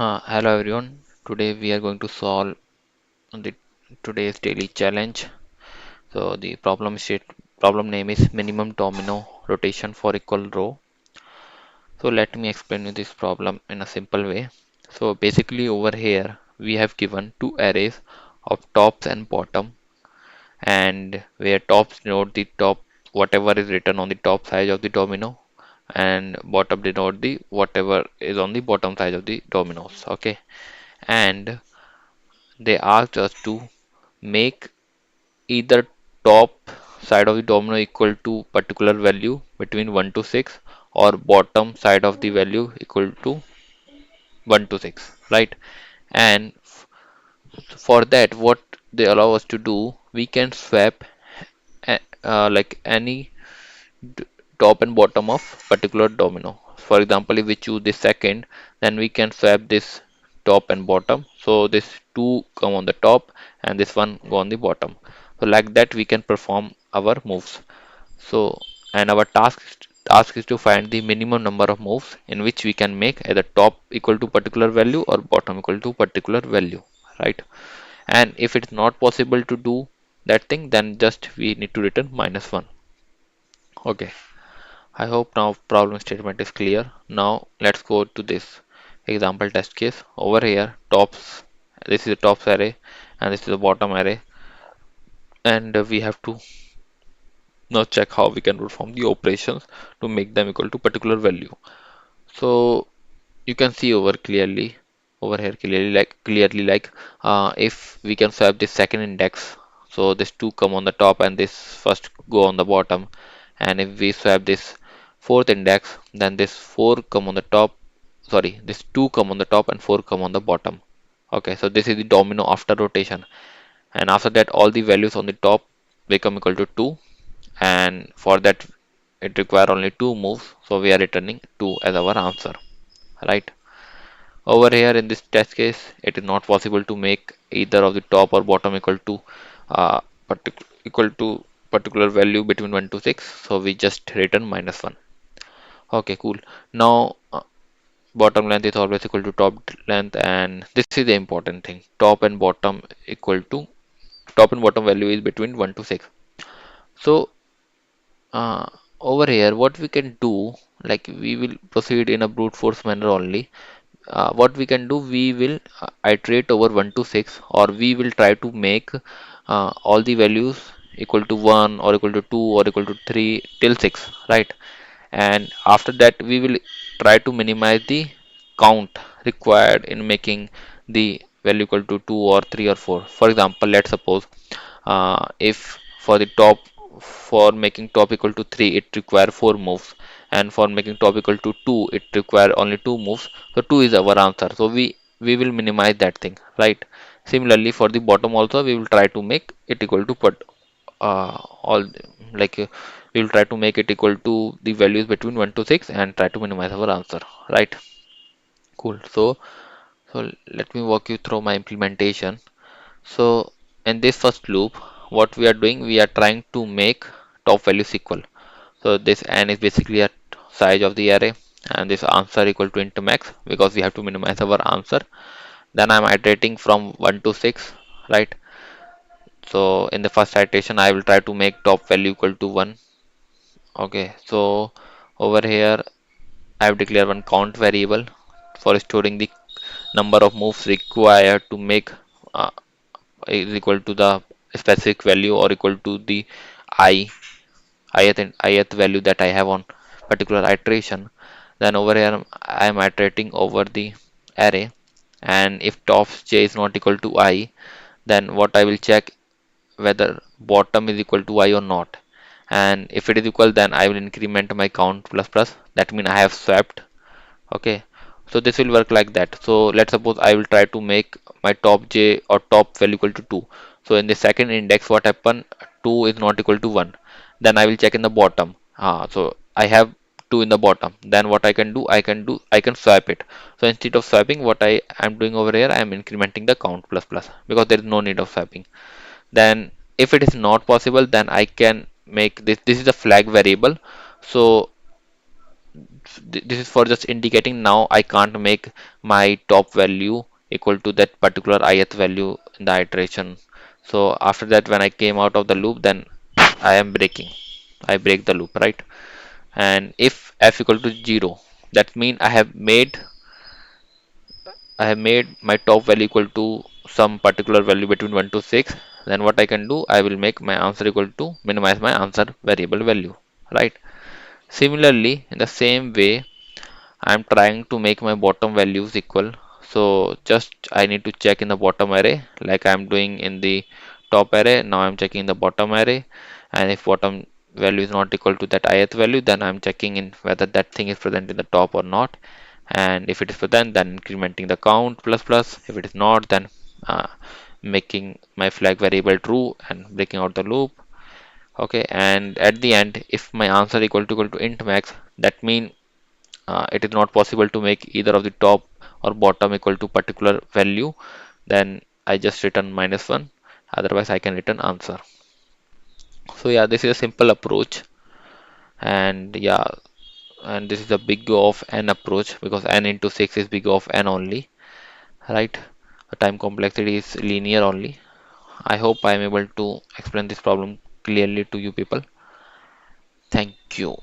Hello everyone. Today we are going to solve the today's daily challenge. So the problem name is minimum domino rotation for equal row. So let me explain you this problem in a simple way. So basically over here we have given two arrays of tops and bottom, and where tops denote the top whatever is written on the top side of the domino, and bottom denote the whatever is on the bottom side of the dominoes. Okay, and they asked us to make either top side of the domino equal to particular value between 1 to 6, or bottom side of the value equal to 1 to 6, right? And for that, what they allow us to do, we can swap like any d- top and bottom of particular domino. For example, if we choose the second, then we can swap this top and bottom. So this two come on the top and this one go on the bottom. So like that we can perform our moves. So and our task is to find the minimum number of moves in which we can make either top equal to particular value or bottom equal to particular value, right? And if it's not possible to do that thing, then just we need to return -1. Okay. I hope now problem statement is clear. Now let's go to this example test case. Over here, tops, this is the tops array and this is the bottom array, and we have to now check how we can perform the operations to make them equal to particular value. So you can see over here clearly like if we can swap this second index, so this two come on the top and this first go on the bottom, and if we swap this fourth index, then this four come on the top, sorry, this two come on the top and four come on the bottom. Okay, so this is the domino after rotation, and after that all the values on the top become equal to 2, and for that it require only two moves, so we are returning 2 as our answer, right? Over here in this test case, it is not possible to make either of the top or bottom uh, equal to particular value between 1 to 6, so we just return -1. Okay, cool. Now bottom length is always equal to top length, and this is the important thing. Top and bottom value is between 1 to 6. So uh, over here, what we can do, like we will proceed in a brute force manner only. What we can do, we will iterate over 1 to 6, or we will try to make all the values equal to 1 or equal to 2 or equal to 3 till 6, right? And after that we will try to minimize the count required in making the value equal to 2 or 3 or 4. For example, let's suppose if for the top, for making top equal to 3 it require 4 moves, and for making top equal to 2 it require only 2 moves, so 2 is our answer, so we will minimize that thing, right? Similarly for the bottom also we will try to make it equal to put all like we will try to make it equal to the values between 1 to 6 and try to minimize our answer, right? Cool. So let me walk you through my implementation. So in this first loop, what we are doing, we are trying to make top values equal. So this n is basically a size of the array, and this answer equal to int max because we have to minimize our answer. Then I'm iterating from 1 to 6, right? So in the first iteration, I will try to make top value equal to 1. Okay, so over here, I have declared one count variable for storing the number of moves required to make uh, is equal to the specific value or equal to the i ith value that I have on particular iteration. Then over here I am iterating over the array, and if top j is not equal to I, then what I will check whether bottom is equal to I or not. And if it is equal, then I will increment my count plus plus. That means I have swapped. Okay, so this will work like that. So let's suppose I will try to make my top j or top value equal to 2. So in the second index, what happen, 2 is not equal to 1. Then I will check in the bottom. So I have 2 in the bottom. Then what I can swap it. So instead of swapping, what I am doing over here, I am incrementing the count plus plus because there is no need of swapping. Then if it is not possible, then I can make this is a flag variable. So This is for just indicating now I can't make my top value equal to that particular ith value in the iteration. So after that, when I came out of the loop, then I am breaking. I break the loop, right? And if f equal to 0, that means I have made my top value equal to some particular value between 1 to 6. Then what I can do, I will make my answer equal to minimize my answer variable value, right? Similarly, in the same way, I'm trying to make my bottom values equal. So just I need to check in the bottom array like I'm doing in the top array. Now I'm checking the bottom array, and if bottom value is not equal to that ith value, then I'm checking in whether that thing is present in the top or not. And if it is present, then incrementing the count plus plus. If it is not, then uh, making my flag variable true and breaking out the loop. Okay, and at the end, if my answer equal to int max, that means it is not possible to make either of the top or bottom equal to particular value, then I just return -1. Otherwise I can return answer. So yeah, this is a simple approach. And yeah, and this is a big O of n approach, because n into 6 is big O of n only, right? The time complexity is linear only. I hope I am able to explain this problem clearly to you people. Thank you.